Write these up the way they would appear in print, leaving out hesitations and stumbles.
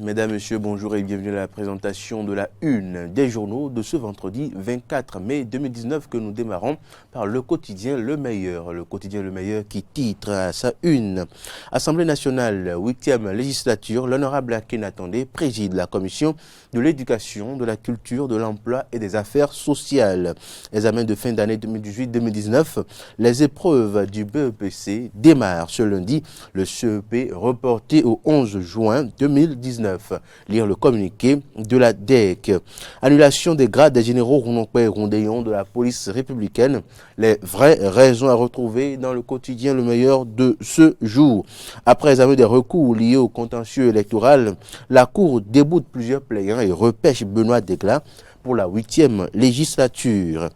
Mesdames, Messieurs, bonjour et bienvenue à la présentation de la une des journaux de ce vendredi 24 mai 2019 que nous démarrons par le quotidien Le Meilleur. Le quotidien Le Meilleur qui titre à sa une: Assemblée nationale, 8e législature, l'honorable Akinatande préside la commission de l'éducation, de la culture, de l'emploi et des affaires sociales. Examen de fin d'année 2018-2019, les épreuves du BEPC démarrent ce lundi, le CEP reporté au 11 juin 2019. Lire le communiqué de la DEC. Annulation des grades des généraux Rounonkwe et Rondéon de la police républicaine. Les vraies raisons à retrouver dans le quotidien Le Meilleur de ce jour. Après examen des recours liés au contentieux électoral, la Cour déboute plusieurs plaignants et repêche Benoît Degla pour la 8e législature.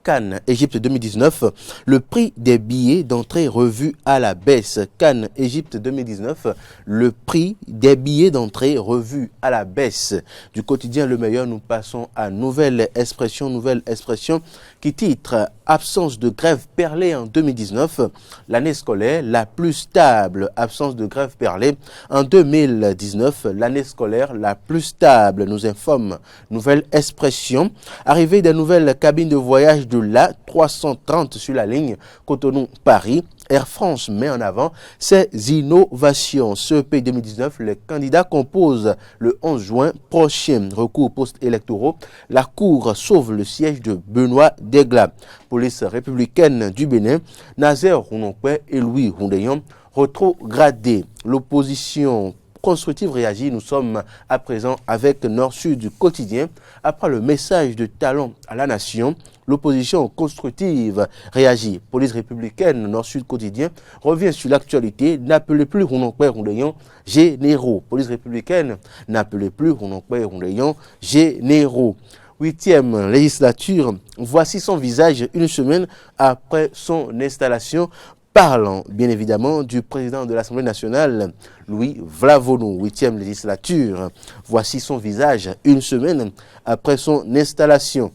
Cannes, Égypte 2019, le prix des billets d'entrée revu à la baisse. Cannes, Égypte 2019, le prix des billets d'entrée revu à la baisse. Du quotidien Le Meilleur, nous passons à nouvelle expression qui titre « Absence de grève perlée en 2019, l'année scolaire la plus stable ». Absence de grève perlée en 2019, l'année scolaire la plus stable, nous informe nouvelle expression. Arrivée des nouvelles cabines de voyage de l'A330 sur la ligne Cotonou-Paris, Air France met en avant ses innovations. CEP 2019, les candidats composent le 11 juin prochain. Recours post-électoraux, la Cour sauve le siège de Benoît Degla. Police républicaine du Bénin, Nazaire Rounonkwe et Louis Rondéon rétrogradés. L'opposition constructive réagit. Nous sommes à présent avec Nord-Sud du quotidien. Après le message de talent à la nation, l'opposition constructive réagit. Police républicaine, Nord-Sud quotidien, revient sur l'actualité. N'appelez plus Rounonkwe et Rondéon généraux. Police républicaine, n'appelez plus Rounonkwe et Rondéon généraux. 8e législature, voici son visage une semaine après son installation. Parlant bien évidemment du président de l'Assemblée nationale, Louis Vlavonou, 8e législature. Voici son visage une semaine après son installation.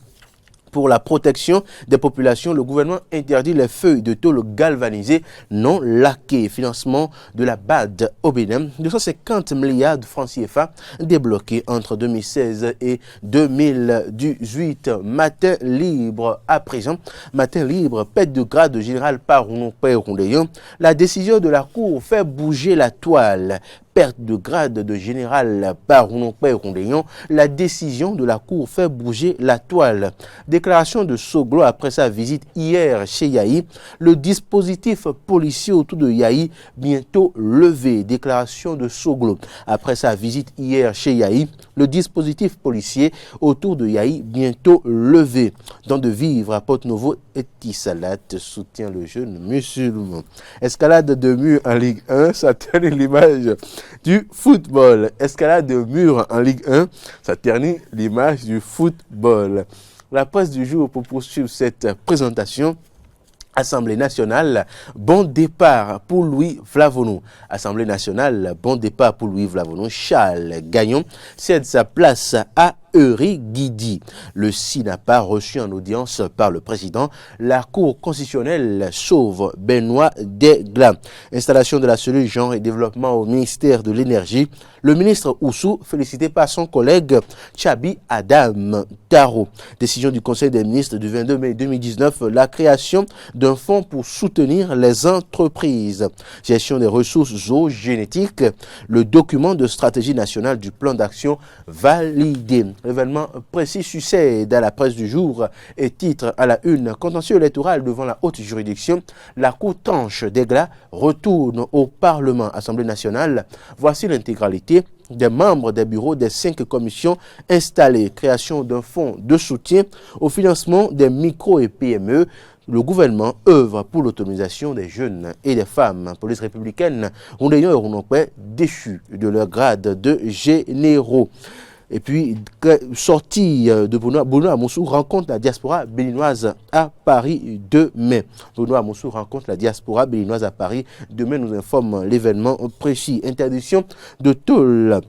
Pour la protection des populations, le gouvernement interdit les feuilles de tôle galvanisées non laquées. Financement de la BAD au Bénin, 250 milliards de francs CFA débloqués entre 2016 et 2018. Matin libre à présent. Matin libre, pète de grade de général par Rounonkwe et Rondéon. La décision de la Cour fait bouger la toile. Perte de grade de général par Rounonkwe et Rondéon, la décision de la Cour fait bouger la toile. Déclaration de Soglo après sa visite hier chez Yahi. Le dispositif policier autour de Yahi bientôt levé. Déclaration de Soglo après sa visite hier chez Yahi. Le dispositif policier autour de Yahi bientôt levé. Dans de vivre à Porte-Novo, Etisalat soutient le jeune musulman. Escalade de mur en Ligue 1, ça ternit l'image du football. Escalade de mur en Ligue 1, ça ternit l'image du football. La presse du jour pour poursuivre cette présentation. Assemblée nationale, bon départ pour Louis Vlavonou. Assemblée nationale, bon départ pour Louis Vlavonou. Charles Gagnon cède sa place à Eury Guidi. Le SI n'a pas reçu en audience par le président. La Cour constitutionnelle sauve Benoît Degla. Installation de la cellule genre et développement au ministère de l'énergie. Le ministre Oussou félicité par son collègue Tchabi Adam Taro. Décision du Conseil des ministres du 22 mai 2019, la création d'un fonds pour soutenir les entreprises. Gestion des ressources zoogénétiques. Le document de stratégie nationale du plan d'action validé. L'événement précis succède à la presse du jour et titre à la une: contentieux électoral devant la haute juridiction. La Cour tranche. Degla retourne au Parlement. Assemblée nationale. Voici l'intégralité des membres des bureaux des 5 commissions installées. Création d'un fonds de soutien au financement des micro et PME. Le gouvernement œuvre pour l'autonomisation des jeunes et des femmes. Police républicaine, Rondéon et Rounonkwe déchus de leur grade de généraux. Et puis, sortie de Benoît Hamoussou rencontre la diaspora béninoise à Paris demain. Benoît Hamoussou rencontre la diaspora béninoise à Paris demain, nous informe l'événement précis. Interdiction de tôle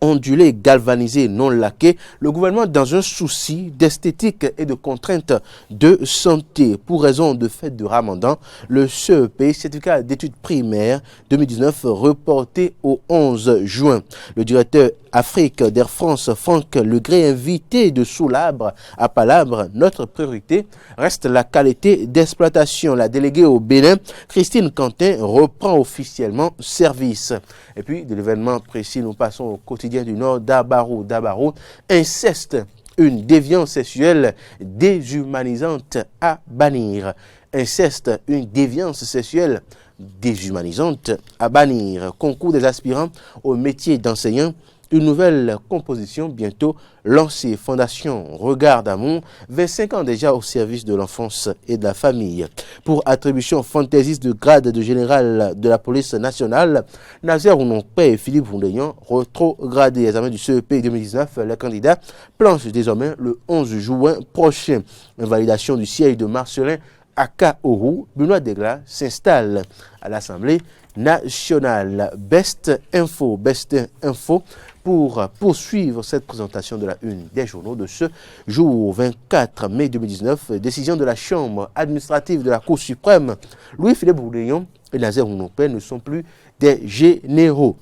ondulés, galvanisés, non laqués, le gouvernement, dans un souci d'esthétique et de contraintes de santé, pour raison de fête de Ramadan, le CEP, certificat d'études primaires 2019, reporté au 11 juin. Le directeur Afrique d'Air France, Franck Legré, invité de Soulabre à Palabre, notre priorité reste la qualité d'exploitation. La déléguée au Bénin, Christine Quentin, reprend officiellement service. Et puis, de l'événement précis, nous passons au quotidien du Nord, Dabarou. Dabarou, inceste, une déviance sexuelle déshumanisante à bannir. Inceste, une déviance sexuelle déshumanisante à bannir. Concours des aspirants au métier d'enseignant. Une nouvelle composition bientôt lancée. Fondation Regard d'amour, 25 ans déjà au service de l'enfance et de la famille. Pour attribution fantaisiste de grade de général de la police nationale, Nazaire Ounonkpe et Philippe Voundéan, rétrogradés examen du CEP 2019, les candidats planchent désormais le 11 juin prochain. Invalidation du siège de Marcelin Akaoru, Benoît Degla s'installe à l'Assemblée nationale. Best Info pour poursuivre cette présentation de la une des journaux de ce jour 24 mai 2019. Décision de la Chambre administrative de la Cour suprême. Louis-Philippe Bourdillon et Nazaire Ounonkpe ne sont plus des généraux.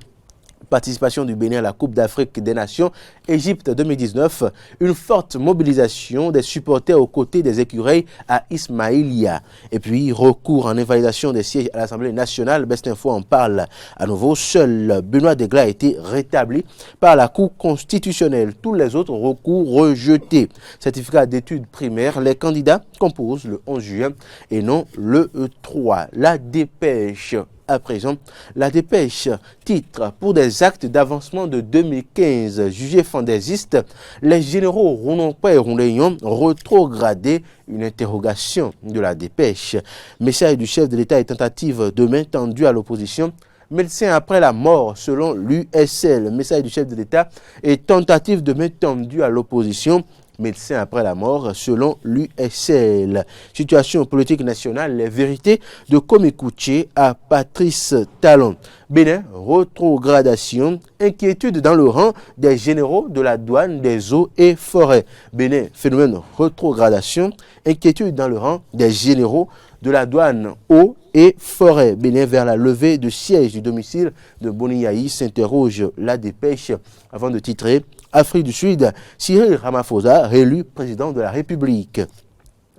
Participation du Bénin à la Coupe d'Afrique des Nations, Égypte 2019, une forte mobilisation des supporters aux côtés des écureuils à Ismaïlia. Et puis, recours en invalidation des sièges à l'Assemblée nationale, Best Info en parle à nouveau. Seul Benoît Degla a été rétabli par la Cour constitutionnelle. Tous les autres recours rejetés. Certificat d'études primaires, les candidats composent le 11 juin et non le 3. La dépêche. À présent, la dépêche titre pour des actes d'avancement de 2015 jugés fantaisistes, les généraux Ounonkpe et Roundéon rétrogradés, une interrogation de la dépêche. Message du chef de l'État et tentative de main tendue à l'opposition. Médecin après la mort selon l'USL. Message du chef de l'État et tentative de main tendue à l'opposition. Médecin après la mort selon l'USL. Situation politique nationale, les vérités de Komekouché à Patrice Talon. Bénin, rétrogradation, inquiétude dans le rang des généraux de la douane des eaux et forêts. Bénin, phénomène rétrogradation, inquiétude dans le rang des généraux de la douane eau et forêt. Bénin vers la levée de siège du domicile de Boniaï, s'interroge la dépêche avant de titrer Afrique du Sud, Cyril Ramaphosa, réélu président de la République.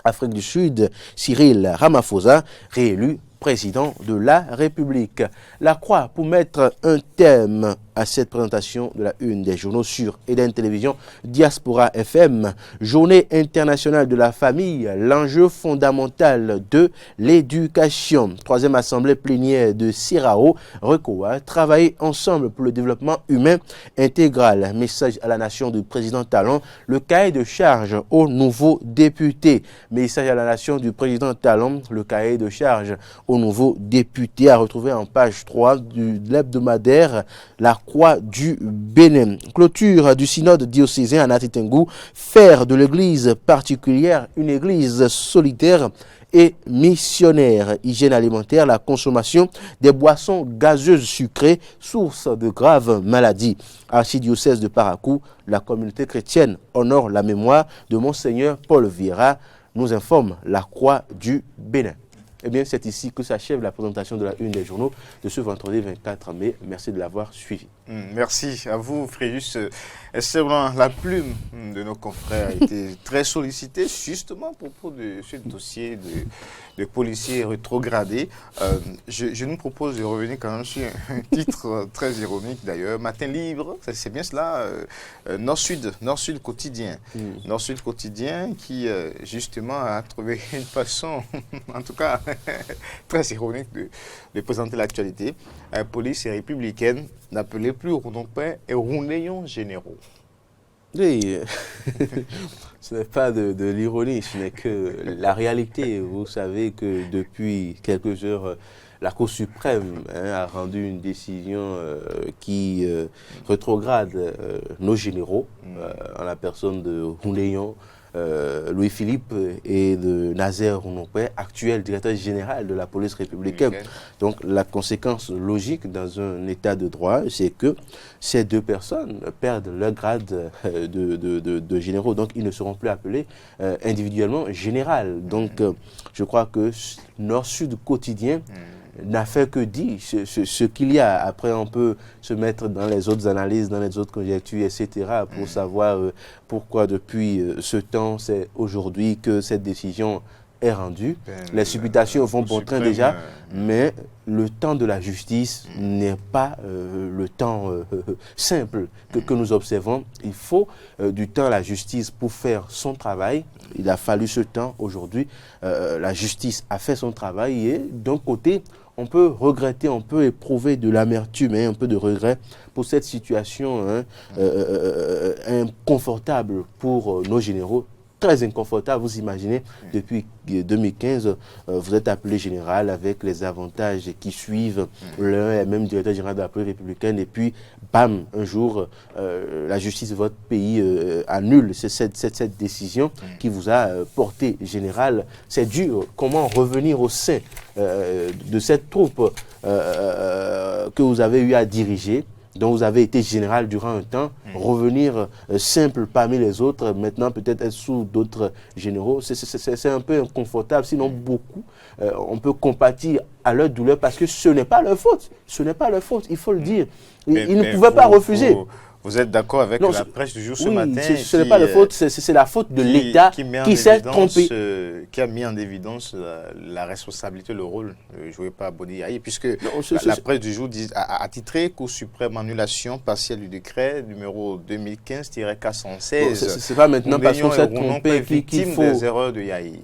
Afrique du Sud, Cyril Ramaphosa, réélu président de la République. La Croix pour mettre un thème à cette présentation de la une des journaux sur Eden Télévision, Diaspora FM, Journée internationale de la famille, l'enjeu fondamental de l'éducation. Troisième assemblée plénière de CIRAO, RECOA, travailler ensemble pour le développement humain intégral. Message à la nation du président Talon, le cahier de charge aux nouveaux députés. Message à la nation du président Talon, le cahier de charge aux nouveaux députés, à retrouver en page 3 de l'hebdomadaire La Croix du Bénin. Clôture du synode diocésain à Natitengou, faire de l'église particulière une église solitaire et missionnaire. Hygiène alimentaire, la consommation des boissons gazeuses sucrées, source de graves maladies. Archidiocèse de Parakou, la communauté chrétienne honore la mémoire de Monseigneur Paul Vieira, nous informe La Croix du Bénin. Eh bien, c'est ici que s'achève la présentation de la une des journaux de ce vendredi 24 mai. Merci de l'avoir suivi. Merci à vous, Fréjus. C'est vraiment la plume de nos confrères a été très sollicitée justement à propos de ce dossier de policiers rétrogradés. Je nous propose de revenir quand même sur un titre très ironique d'ailleurs. Matin libre, c'est bien cela, Nord-Sud quotidien. Nord-Sud quotidien qui justement a trouvé une façon, en tout cas très ironique de présenter l'actualité. Police républicaine n'appelait plus Ounonkpe et Roundéon généraux. Oui, ce n'est pas de l'ironie, ce n'est que la réalité. Vous savez que depuis quelques heures, la Cour suprême a rendu une décision qui rétrograde nos généraux en la personne de Roundéon, Louis-Philippe et de Nazer Rounompé, actuel directeur général de la police républicaine. Donc la conséquence logique dans un état de droit, c'est que ces deux personnes perdent leur grade de généraux. Donc ils ne seront plus appelés individuellement général. Donc je crois que Nord-Sud quotidien n'a fait que dire ce qu'il y a. Après, on peut se mettre dans les autres analyses, dans les autres conjectures, etc. pour savoir pourquoi depuis ce temps, c'est aujourd'hui que cette décision est rendue. Les supputations vont bon train déjà, mais le temps de la justice n'est pas le temps simple que nous observons. Il faut du temps à la justice pour faire son travail. Il a fallu ce temps aujourd'hui. La justice a fait son travail et d'un côté, on peut regretter, on peut éprouver de l'amertume, un peu de regret pour cette situation inconfortable pour nos généraux. Très inconfortable, vous imaginez, depuis 2015, vous êtes appelé général avec les avantages qui suivent. L'un est même directeur général de la police républicaine et puis, bam, un jour, la justice de votre pays annule cette décision qui vous a porté général. C'est dur. Comment revenir au sein de cette troupe que vous avez eu à diriger, dont vous avez été général durant un temps, revenir simple parmi les autres, maintenant peut-être être sous d'autres généraux, c'est un peu inconfortable, sinon beaucoup, on peut compatir à leur douleur parce que ce n'est pas leur faute, ce n'est pas leur faute, il faut le dire. Ils ne pouvaient pas refuser. Vous êtes d'accord avec la presse du jour ce matin? Ce n'est pas la faute, c'est la faute de l'État qui s'est trompé. Qui a mis en évidence la responsabilité, le rôle joué par Boni Yayi, puisque la presse du jour a titré Cour suprême annulation partielle du décret numéro 2015-416. C'est pas maintenant parce qu'on s'est trompé qu'il faut... des erreurs de Yayi.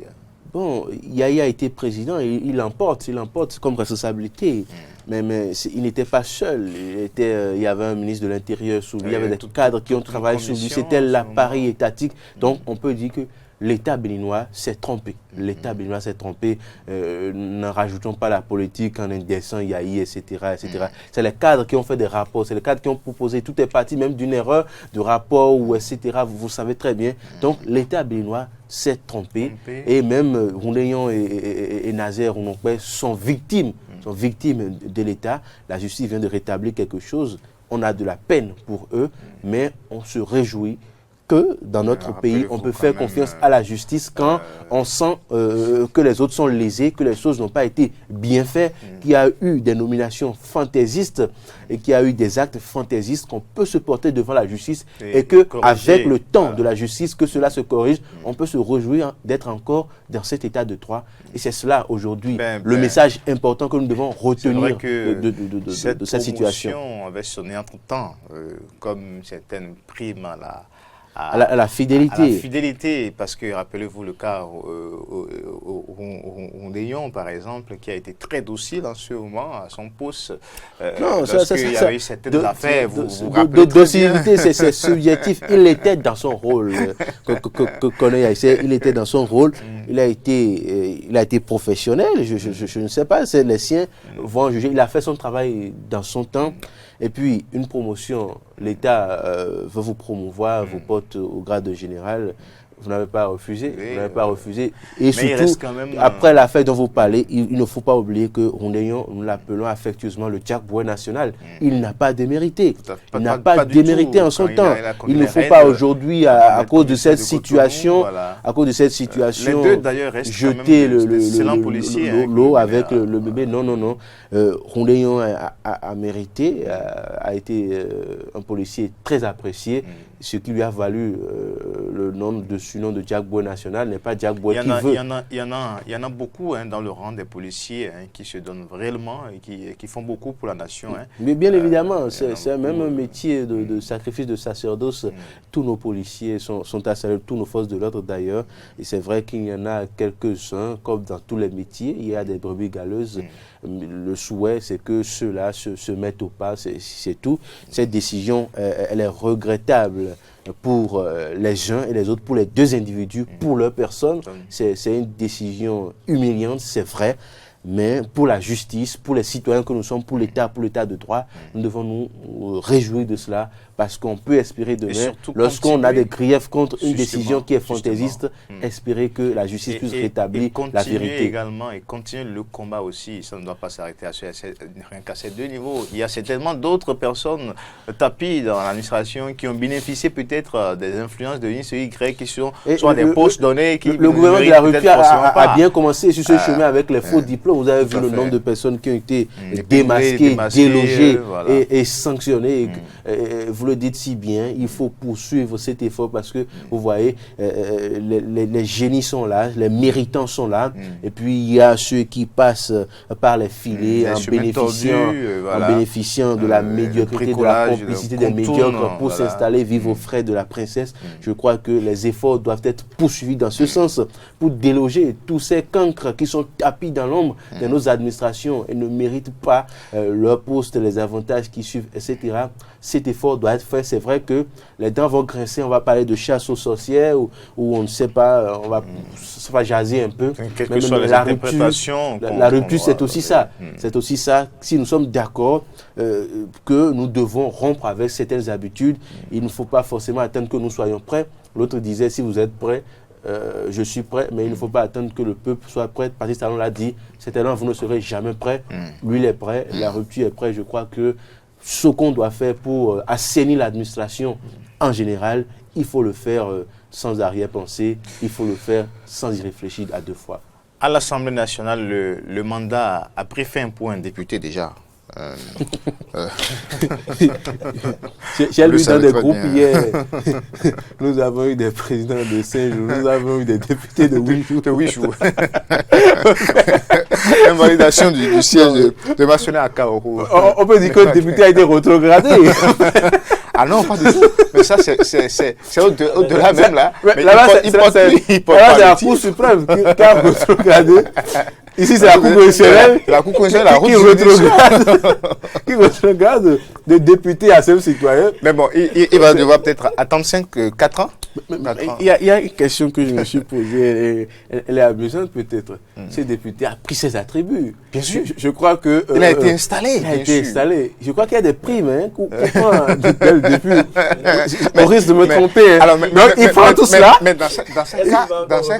Bon, Yayi a été président et il l'emporte comme responsabilité. Mais il n'était pas seul. Il y avait un ministre de l'Intérieur sous lui, il y avait des cadres qui ont travaillé sous lui. C'était l'appareil étatique. Donc, on peut dire que l'État béninois s'est trompé. L'État béninois s'est trompé. N'en rajoutons pas la politique en indexant Yayi, etc. etc. C'est les cadres qui ont fait des rapports. C'est les cadres qui ont proposé. Tout est parti même d'une erreur de rapport, ou etc. Vous savez très bien. Donc, l'État béninois s'est trompé. Et même Roundéon et Nazer Rounompé sont victimes de l'État. La justice vient de rétablir quelque chose. On a de la peine pour eux, mais on se réjouit que dans notre pays, on peut faire confiance à la justice quand on sent que les autres sont lésés, que les choses n'ont pas été bien faites, qu'il y a eu des nominations fantaisistes et qu'il y a eu des actes fantaisistes, qu'on peut se porter devant la justice et que avec le temps de la justice, que cela se corrige, on peut se réjouir d'être encore dans cet état de droit. Et c'est cela aujourd'hui le message important que nous devons retenir de cette situation. Cette promotion avait sonné entre temps, comme certaines primes à la fidélité. À la fidélité, parce que rappelez-vous le cas Roundéon, par exemple, qui a été très docile en ce moment à son poste. Lorsqu'il y avait eu certaines affaires, vous rappelez docilité, c'est subjectif. Il était dans son rôle. Il était dans son rôle. Il a été professionnel. Je ne sais pas, les siens vont juger. Il a fait son travail dans son temps. Et puis, une promotion, l'État veut vous promouvoir, vous porte au grade de général. Vous n'avez pas refusé. Vous n'avez pas refusé. Et surtout, après l'affaire dont vous parlez, il ne faut pas oublier que Roundéon, nous l'appelons affectueusement le Jack Boy national. Il n'a pas démérité. Il n'a pas démérité en son temps. Il ne faut pas aujourd'hui, à cause de cette situation, jeter l'eau avec le bébé. Non, non, non. Roundéon a mérité, a été un policier très apprécié, ce qui lui a valu le nom de Jack Boy national, n'est pas Jack Boy qui veut. Il y en a beaucoup dans le rang des policiers qui se donnent réellement et qui font beaucoup pour la nation. Mais bien évidemment, c'est même un métier de sacrifice de sacerdoce. Tous nos policiers sont à saluer, tous nos forces de l'ordre d'ailleurs. Et c'est vrai qu'il y en a quelques-uns, comme dans tous les métiers, il y a des brebis galeuses. Le souhait, c'est que ceux-là se mettent au pas, c'est tout. Cette décision, elle est regrettable pour les uns et les autres, pour les deux individus, pour leur personne. C'est une décision humiliante, c'est vrai. Mais pour la justice, pour les citoyens que nous sommes, pour l'État de droit, nous devons nous réjouir de cela parce qu'on peut espérer demain, lorsqu'on a des griefs contre une décision qui est fantaisiste, espérer que la justice puisse rétablir la vérité. Également, et continuer le combat aussi, ça ne doit pas s'arrêter rien qu'à ces deux niveaux. Il y a certainement d'autres personnes tapies dans l'administration qui ont bénéficié peut-être des influences de X ou Y, qui sont soit des postes donnés. Le gouvernement de la rupture a bien commencé sur ce chemin avec les faux diplômes. Vous avez vu le nombre de personnes qui ont été démasquées, délogées et sanctionnées. Vous le dites si bien, il faut poursuivre cet effort parce que vous voyez, les génies sont là, les méritants sont là, et puis il y a ceux qui passent par les filets en bénéficiant de la médiocrité, de la complicité des médiocres pour s'installer, vivre aux frais de la princesse. Je crois que les efforts doivent être poursuivis dans ce sens pour déloger tous ces cancres qui sont tapis dans l'ombre de nos administrations et ne méritent pas leur poste, les avantages qui suivent, etc. Cet effort doit être fait. C'est vrai que les dents vont grincer, on va parler de chasse aux sorcières ou on ne sait pas, ça va jaser un peu. La rupture, c'est aussi ça. C'est aussi ça. Si nous sommes d'accord que nous devons rompre avec certaines habitudes, il ne faut pas forcément attendre que nous soyons prêts. L'autre disait, si vous êtes prêts, je suis prêt, mais il ne faut pas attendre que le peuple soit prêt. Parce que Talon l'a dit, certainement vous ne serez jamais prêt. Lui, il est prêt, la rupture est prête. Je crois que ce qu'on doit faire pour assainir l'administration en général, il faut le faire sans arrière-pensée, il faut le faire sans y réfléchir à deux fois. À l'Assemblée nationale, le mandat a pris fin pour un député déjà. J'ai lu dans des groupes hier, nous avons eu des présidents de 5 jours, nous avons eu des députés de 8 jours. Invalidation du siège de Massonet à Kaoro. On peut dire que le député a été rétrogradé. Ah non, pas du tout. Mais ça, c'est au-delà même là. Là-bas, c'est la Cour suprême qui a rétrogradé. Ici, c'est la Cour constitutionnelle. La Cour constitutionnelle, qui rétrograde des députés à ce citoyen. Mais bon, il va devoir peut-être attendre 4 ans. Il y a une question que je me suis posée, elle est amusante peut-être. Ce député a pris ses attributs. Bien sûr. Je crois que... il a été installé. Il a été installé. Je crois qu'il y a des primes qu'on prend dès le début. On risque de me tromper. Alors, donc, il prend tout cela. Mais dans ce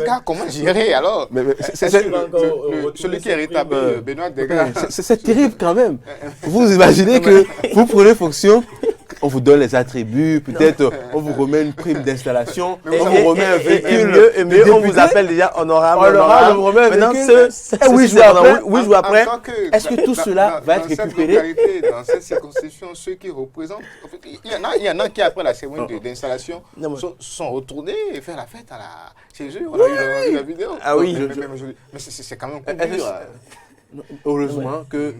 cas, comment gérer alors? Celui qui est rétabli, Benoît Degla. C'est terrible quand même. Vous imaginez que vous prenez fonction, on vous donne les attributs, peut-être on vous remet une prime d'installation, on vous remet un véhicule, et mieux, on vous appelle déjà honorable. On vous remet un véhicule. Et 8 jours après, est-ce que tout cela va être récupéré? Dans cette circonscription, ceux qui représentent, il y en a qui après la cérémonie d'installation sont retournés et faire la fête chez eux. On a eu la vidéo. Ah oui. Mais c'est quand même dur. Heureusement qu'il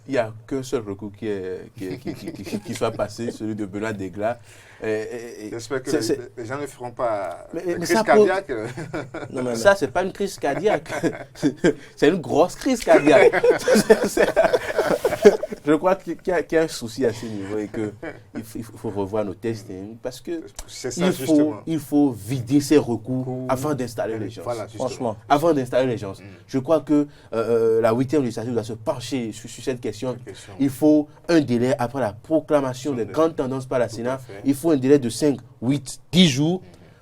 n'y a qu'un seul recours qui soit passé, celui de Benoît Degla. J'espère que les gens ne feront pas une crise ça cardiaque. Non, ça, ce n'est pas une crise cardiaque. C'est une grosse crise cardiaque. Je crois qu'il y a un souci à ce niveau et qu'il faut revoir nos tests parce que il faut vider ces recours avant d'installer les gens. Voilà, franchement, avant d'installer les gens. Je crois que la 8e législature doit se pencher sur cette question. Il faut un délai après la proclamation des grandes tendances par la Sénat. Il faut un délai de 5, 8, 10 jours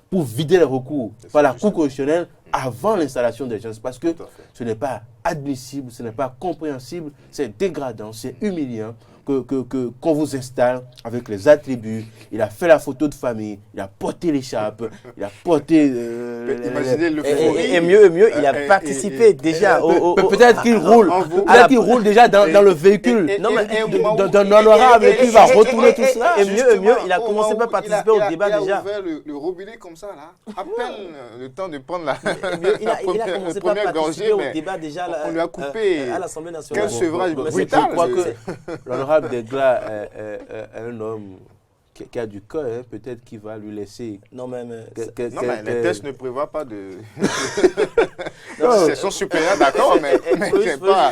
pour vider les recours par la Cour constitutionnelle avant l'installation des gens. Parce que ce n'est pas admissible, ce n'est pas compréhensible, c'est dégradant, c'est humiliant qu'on vous installe avec les attributs. Il a fait la photo de famille, il a porté l'écharpe, il a porté... et mieux, il a participé déjà au... Peut-être qu'il roule déjà dans le véhicule d'un honorable et qu'il va retourner tout cela. Et mieux, il a commencé par participer au débat déjà. Il a ouvert le robinet comme ça, là, à peine le temps de prendre la commencé par participer au débat déjà. On lui a coupé à l'Assemblée nationale. Quel sevrage brutal. Je crois que l'honorable Degla est un homme qui a du cœur, peut-être qu'il va lui laisser... Non, mais les tests ne prévoient pas de... C'est son supérieur, d'accord, mais c'est pas...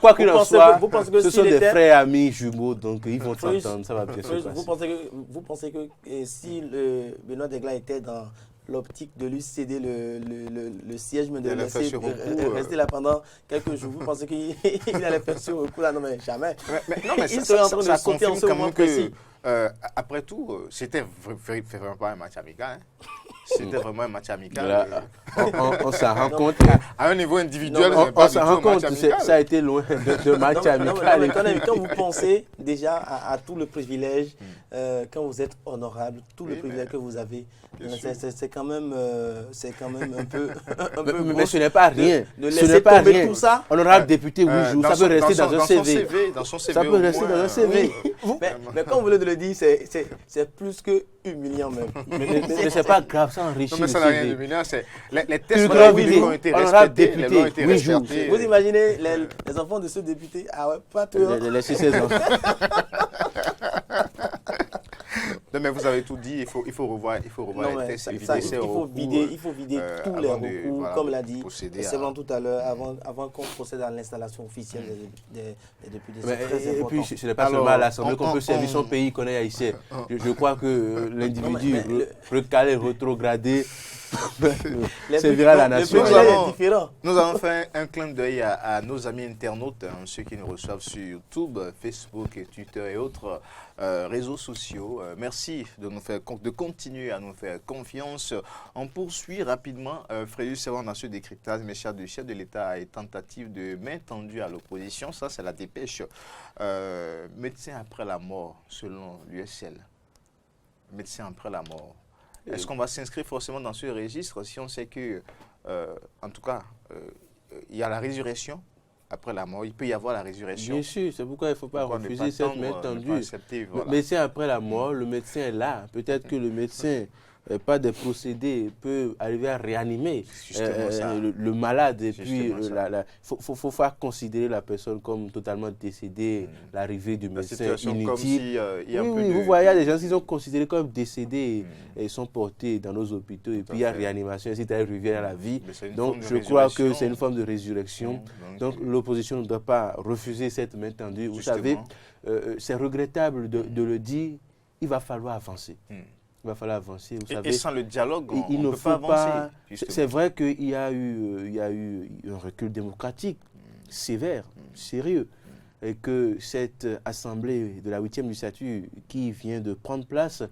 Quoi qu'il en soit, ce sont des frères, amis, jumeaux, donc ils vont s'entendre, ça va bien se passer. Vous pensez que si Benoît Degla était dans l'optique de lui céder le siège, mais de le le laisser rester là pendant quelques jours. Vous pensez qu'il allait faire sur le coup là? Non, mais jamais. Non, mais il serait en train de sauter en ce moment précis. Après tout, c'était vraiment pas un match amical. Hein. C'était vraiment un match amical. Là, on s'en rend compte. À un niveau individuel, on s'en rend compte. Ça a été loin de match amical. Quand vous pensez déjà à tout le privilège, quand vous êtes honorable, tout le privilège que vous avez, c'est quand même un peu mais ce n'est pas rien. Ce n'est pas rien. Tout ça. Honorable député, 8 jours, ça peut rester dans un CV. Ça peut rester dans un CV. Mais comme vous venez de le dire, c'est plus que humiliant même. Mais c'est pas grave, ça enrichit. Non, mais ça n'a rien d'humiliant. Les tests ont été respectés. Vous imaginez les enfants de ce député? Ah ouais, pas tout. Laissez ces enfants. Non, mais vous avez tout dit, il faut revoir les tests. Il faut vider tous les recours, comme l'a dit Esteban tout à l'heure, avant qu'on procède à l'installation officielle des députés. C'est très important. Et puis, ce n'est pas seulement à l'Assemblée qu'on peut servir son pays qu'on est haïtien. Je crois que l'individu recalé, rétrogradé, servira la nation. Nous avons fait un clin d'œil à nos amis internautes, ceux qui nous reçoivent sur YouTube, Facebook, et Twitter et autres réseaux sociaux. Merci de continuer à nous faire confiance. On poursuit rapidement. Frédéric Servan dans ce décryptage, mes chers, du chef de l'État et tentative de main tendue à l'opposition. Ça, c'est la dépêche. Médecin après la mort, selon l'USL. Médecin après la mort. Est-ce qu'on va s'inscrire forcément dans ce registre si on sait que, en tout cas, il y a la résurrection après la mort, il peut y avoir la résurrection? Bien sûr, c'est pourquoi il ne faut pas refuser cette main tendue. Voilà. Médecin après la mort, le médecin est là. Peut-être que le médecin, pas des procédés, peut arriver à réanimer le malade. Et puis, il faut faire considérer la personne comme totalement décédée, l'arrivée du médecin inutile. Comme si, vous voyez, il y a des gens qui sont considérés comme décédés et sont portés dans nos hôpitaux. Et puis, il y a réanimation, ainsi ils reviennent à la vie. Donc, je crois que c'est une forme de résurrection. Donc, l'opposition ne doit pas refuser cette main tendue. Vous savez, c'est regrettable de le dire, il va falloir avancer. Il va falloir avancer. Vous savez, et sans le dialogue, on ne peut pas avancer. C'est vrai qu'il y a eu un recul démocratique sévère, sérieux, et que cette assemblée de la 8e législature qui vient de prendre place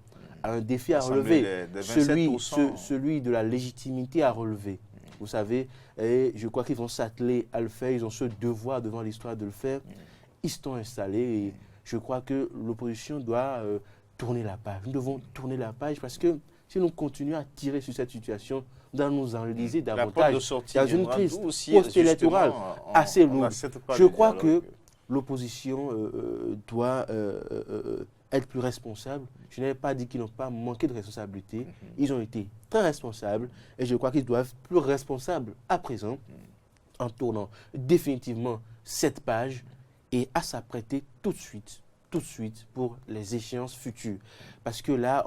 a un défi à relever, celui de la légitimité à relever. Vous savez, et je crois qu'ils vont s'atteler à le faire, ils ont ce devoir devant l'histoire de le faire. Ils se sont installés et je crois que l'opposition doit tourner la page. Nous devons tourner la page parce que si nous continuons à tirer sur cette situation, nous allons nous enliser davantage dans une crise post-électorale assez lourde. Je crois que l'opposition doit être plus responsable. Je n'ai pas dit qu'ils n'ont pas manqué de responsabilité. Ils ont été très responsables et je crois qu'ils doivent être plus responsables à présent en tournant définitivement cette page et à s'apprêter tout de suite pour les échéances futures. Parce que là,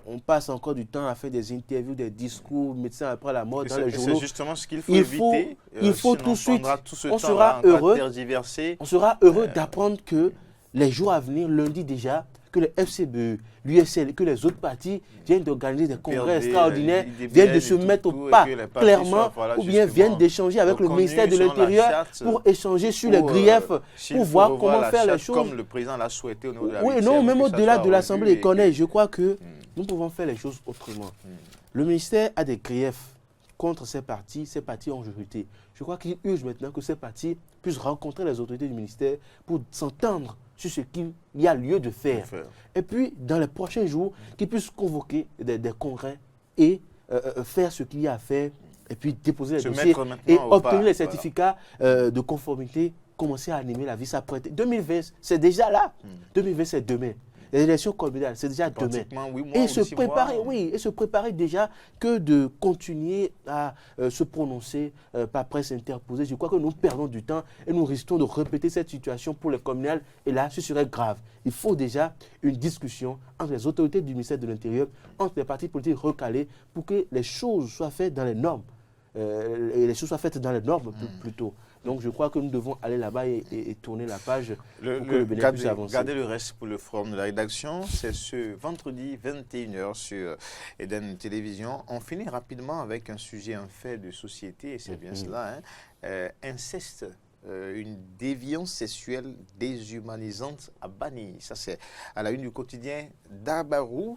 on passe encore du temps à faire des interviews, des discours, médecins après la mort dans les journaux. C'est justement ce qu'il faut éviter. Il faut tout de suite, on sera heureux d'apprendre que les jours à venir, lundi déjà, que le FCBE, l'USL, que les autres partis viennent d'organiser des congrès extraordinaires, viennent de se mettre au pas clairement, ou bien viennent d'échanger avec le ministère de l'Intérieur pour échanger sur les griefs, pour voir comment faire les choses. Comme le président l'a souhaité au niveau de la Oui, non, même au-delà de l'Assemblée, je crois que nous pouvons faire les choses autrement. Le ministère a des griefs contre ces partis ont rejeté. Je crois qu'il urge maintenant que ces partis puissent rencontrer les autorités du ministère pour s'entendre sur ce qu'il y a lieu de faire. Et puis, dans les prochains jours, qu'ils puissent convoquer des congrès et faire ce qu'il y a à faire, et puis déposer les dossiers et obtenir les certificats de conformité, commencer à animer la vie, s'apprêter. 2020, c'est déjà là. 2020, c'est demain. Les élections communales, c'est déjà demain. Et se préparer déjà que de continuer à se prononcer par presse interposée. Je crois que nous perdons du temps et nous risquons de répéter cette situation pour les communales. Et là, ce serait grave. Il faut déjà une discussion entre les autorités du ministère de l'Intérieur, entre les partis politiques recalés, pour que les choses soient faites dans les normes. Et les choses soient faites dans les normes plutôt. Donc je crois que nous devons aller là-bas et tourner la page pour que le Bénin puisse avancer. Gardez le reste pour le forum de la rédaction. C'est ce vendredi 21h sur Eden Télévision. On finit rapidement avec un sujet, un fait de société, et c'est bien cela. Inceste. Une déviance sexuelle déshumanisante à bannir. Ça, c'est à la une du quotidien d'Abarou.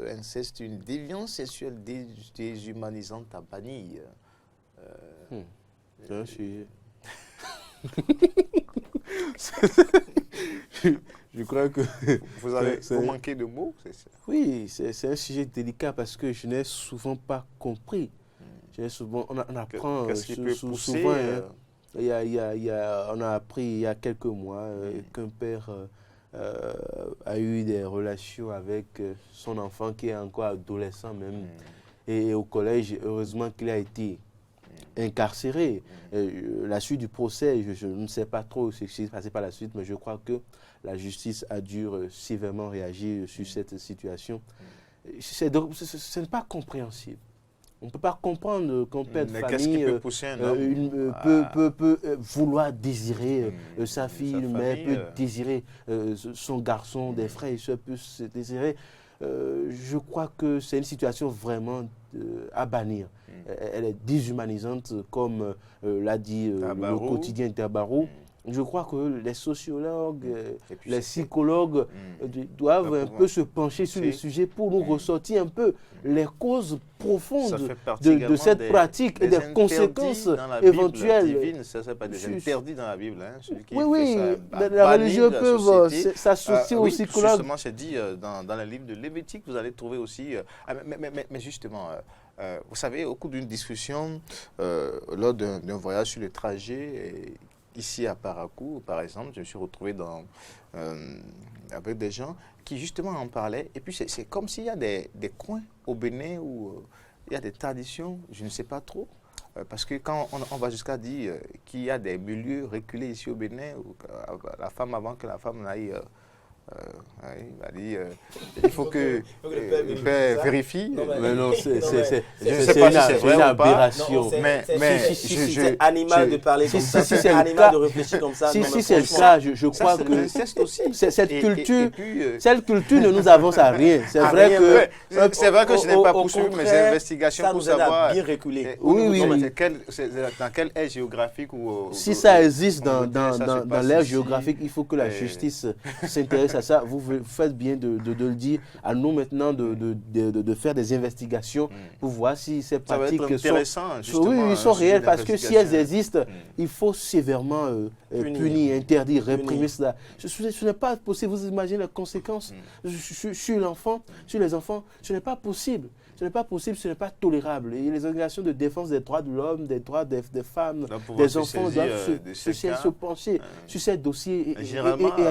Inceste, une déviance sexuelle déshumanisante à bannir. C'est un sujet. Je crois que... Vous manquez de mots, c'est ça? Oui, c'est un sujet délicat parce que je n'ai souvent pas compris. On apprend qu'est-ce qui peut pousser, souvent... on a appris il y a quelques mois qu'un père a eu des relations avec son enfant qui est encore adolescent même. Et au collège, heureusement qu'il a été incarcéré. La suite du procès, je ne sais pas trop ce qui s'est passé par la suite, mais je crois que la justice a dû sévèrement réagir sur cette situation. Ce n'est pas compréhensible. On ne peut pas comprendre qu'un père de famille peut vouloir désirer sa fille, une mère peut désirer son garçon, des frères et soeurs peuvent se désirer. Je crois que c'est une situation vraiment à bannir. Elle est déshumanisante, comme l'a dit le quotidien Tabarou. Je crois que les sociologues, les psychologues doivent un peu se pencher sur le sujet pour nous ressortir un peu les causes profondes de cette pratique et des conséquences éventuelles. Ça n'est pas des interdits dans la Bible. Oui, la religion peut s'associer aux psychologues. Justement, c'est dit dans le livre de Lévitique, vous allez trouver aussi... Mais justement... vous savez, au cours d'une discussion, lors d'un voyage sur le trajet, ici à Parakou, par exemple, je me suis retrouvé avec des gens qui justement en parlaient. Et puis c'est comme s'il y a des coins au Bénin où il y a des traditions, je ne sais pas trop. Parce que quand on va jusqu'à dire qu'il y a des milieux reculés ici au Bénin, où la femme, avant que la femme n'aille... il m'a dit il faut que le père vérifie. Mais non, c'est une aberration. C'est animal de parler comme ça, c'est animal de réfléchir comme ça. Si c'est le cas, je crois que cette culture ne nous avance à rien. C'est vrai que je n'ai pas poursuivi mes investigations pour savoir bien reculer. Oui. Dans quelle aire géographique si ça existe dans l'aire géographique, il faut que la justice s'intéresse à ça. Vous faites bien de le dire. À nous maintenant de faire des investigations pour voir si ces pratiques sont réelles. Parce que si elles existent, il faut sévèrement punir, interdire, réprimer cela. Ce n'est pas possible. Vous imaginez les conséquences sur l'enfant, sur les enfants. Ce n'est pas possible. Ce n'est pas possible, ce n'est pas tolérable. Et les organisations de défense des droits de l'homme, des droits des femmes, des enfants doivent se pencher sur ces dossiers et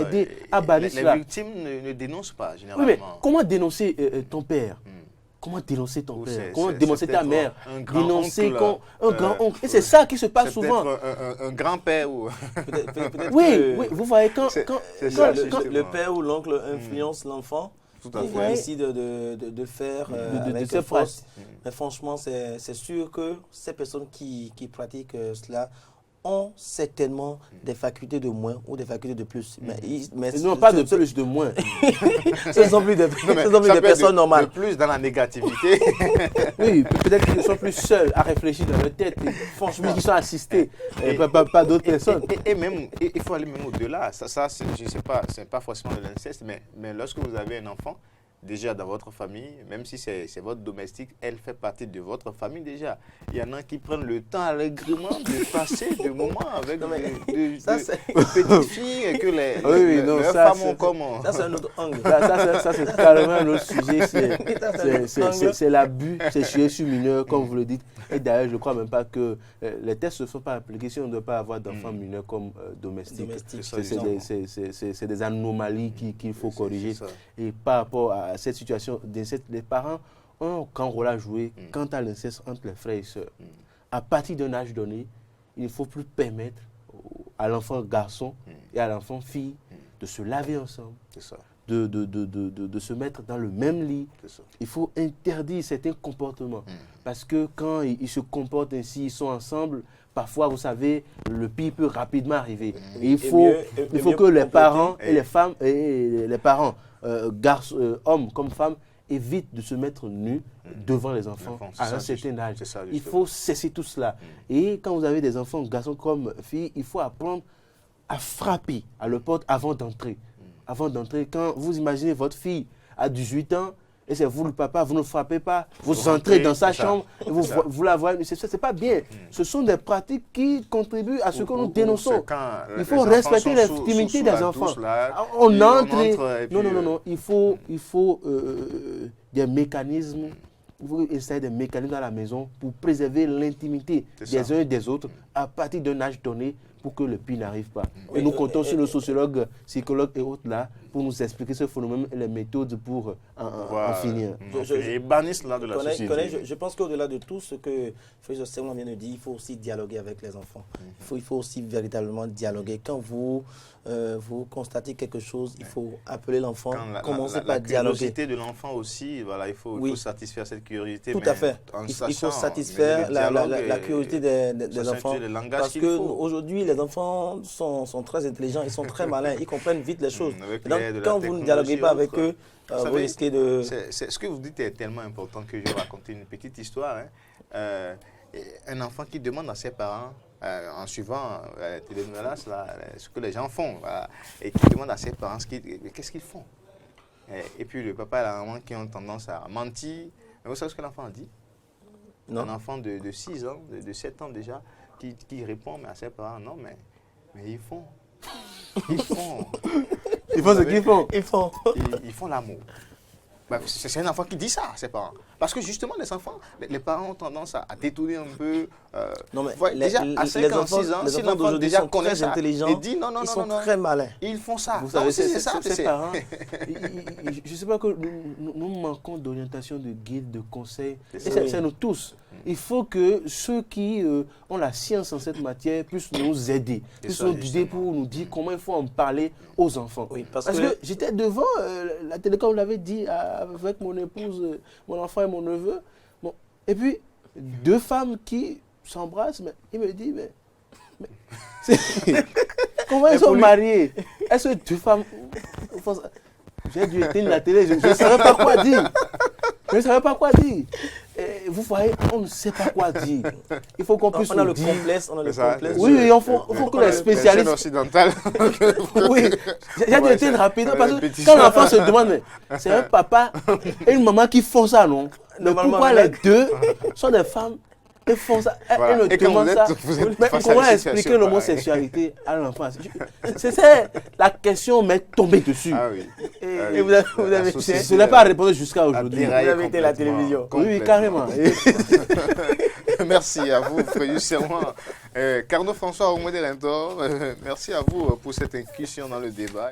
aider à bannir cela. Les victimes ne dénoncent pas, généralement. Oui, mais comment dénoncer ton père? Comment dénoncer ton père? Comment dénoncer ta mère? Dénoncer un grand-oncle. Et c'est ça qui se passe souvent. Un grand-père ou... Oui, vous voyez, quand le père ou l'oncle influence l'enfant, il essaie de faire avec force. Mais franchement, c'est sûr que ces personnes qui pratiquent cela ont certainement des facultés de moins ou des facultés de plus. Mais non, pas de plus, de moins. Ce sont plus des personnes normales. De plus dans la négativité. Oui, peut-être qu'ils sont plus seuls à réfléchir dans leur tête. Franchement, ils sont assistés, pas d'autres personnes. Et même, il faut aller même au-delà. Ça je ne sais pas, ce n'est pas forcément de l'inceste, mais lorsque vous avez un enfant, déjà dans votre famille, même si c'est votre domestique, elle fait partie de votre famille déjà. Il y en a qui prennent le temps allègrement de passer des moments avec des petites filles et que les femmes ont comme... Ça, c'est un autre angle. Ça, c'est carrément un autre sujet. C'est l'abus sexuel sur mineurs, comme vous le dites. Et d'ailleurs, je ne crois même pas que les tests ne sont pas appliqués si on ne doit pas avoir d'enfants mineurs comme domestiques. C'est des anomalies qu'il faut corriger. Et par rapport à cette situation d'inceste, les parents ont un grand rôle à jouer quant à l'inceste entre les frères et sœurs. À partir d'un âge donné, il ne faut plus permettre à l'enfant garçon et à l'enfant fille de se laver ensemble, de se mettre dans le même lit. Il faut interdire certains comportements. Parce que quand ils se comportent ainsi, ils sont ensemble, parfois, vous savez, le pire peut rapidement arriver. Et il faut que les parents et les femmes, et les parents, hommes comme femmes, évitent de se mettre nus devant les enfants à un certain âge. Il faut cesser tout cela. Et quand vous avez des enfants, garçons comme filles, il faut apprendre à frapper à la porte avant d'entrer. Avant d'entrer, quand vous imaginez votre fille à 18 ans, et c'est vous le papa, vous ne frappez pas, vous entrez dans sa chambre, et vous la voyez, c'est pas bien. Ce sont des pratiques qui contribuent à ce que nous dénonçons. Il faut respecter l'intimité des enfants. On entre. Non. Il faut des mécanismes. Il faut installer des mécanismes dans la maison pour préserver l'intimité des uns et des autres à partir d'un âge donné pour que le pire n'arrive pas. Et nous comptons sur nos sociologues, psychologues et autres là pour nous expliquer ce phénomène et les méthodes pour en finir. Et bannir cela de la société. Je pense qu'au-delà de tout ce que Frère Serlon vient de dire, il faut aussi dialoguer avec les enfants. Il faut aussi véritablement dialoguer. Quand vous constatez quelque chose, il faut appeler l'enfant, commencer par dialoguer. La curiosité de l'enfant aussi, voilà, il faut satisfaire cette curiosité. Tout à fait. Il faut satisfaire la curiosité des enfants. Parce qu'aujourd'hui, les enfants sont très intelligents, ils sont très malins, ils comprennent vite les choses. Donc, quand vous ne dialoguez pas avec eux, vous risquez de... Ce que vous dites est tellement important que je vais raconter une petite histoire. Un enfant qui demande à ses parents, en suivant telenovelas, ce que les gens font, et qui demande à ses parents qu'est-ce qu'ils font. Et puis le papa et la maman qui ont tendance à mentir. Mais vous savez ce que l'enfant a dit? Non. Un enfant de 6 ans, de 7 ans déjà, qui répond à ses parents, non, mais ils font. Ils font ce qu'ils font. Ils font l'amour. C'est un enfant qui dit ça à ses parents. Parce que justement, les enfants, les parents ont tendance à détourner un peu. Non, mais déjà, à 5 ans, 6 ans, si l'enfant déjà connaît ça, il dit non, ils sont très malins. Ils font ça. Vous savez, ces parents, je ne sais pas que nous manquons d'orientation, de guide, de conseils. Et c'est nous tous. Il faut que ceux qui ont la science en cette matière puissent nous aider, puissent nous guider pour nous dire comment il faut en parler aux enfants. Oui, parce que j'étais devant la télé, comme vous l'avez dit, avec mon épouse, mon enfant et mon neveu. Bon. Et puis, 2 femmes qui s'embrassent, mais il me dit, mais comment elles sont mariées? Est-ce que 2 femmes font ça? J'ai dû éteindre la télé, je ne savais pas quoi dire. Je ne savais pas quoi dire. Et vous voyez, on ne sait pas quoi dire. Il faut qu'on puisse on a le complexe. Oui, il faut que les spécialistes... Oui, j'ai dû éteindre rapidement parce que quand l'enfant se demande, mais c'est un papa et une maman qui font ça, non? Pourquoi les 2 sont des femmes et font ça? Elles me demandent ça. Mais comment expliquer l'homosexualité à l'enfant? C'est la question m'est tombée dessus. Ah oui. Et vous avez je n'ai pas répondu jusqu'à aujourd'hui. Vous avez été la télévision. Oui, carrément. Merci à vous, Frère Serlon. Carnot François Oumoué Delentor, merci à vous pour cette incursion dans le débat.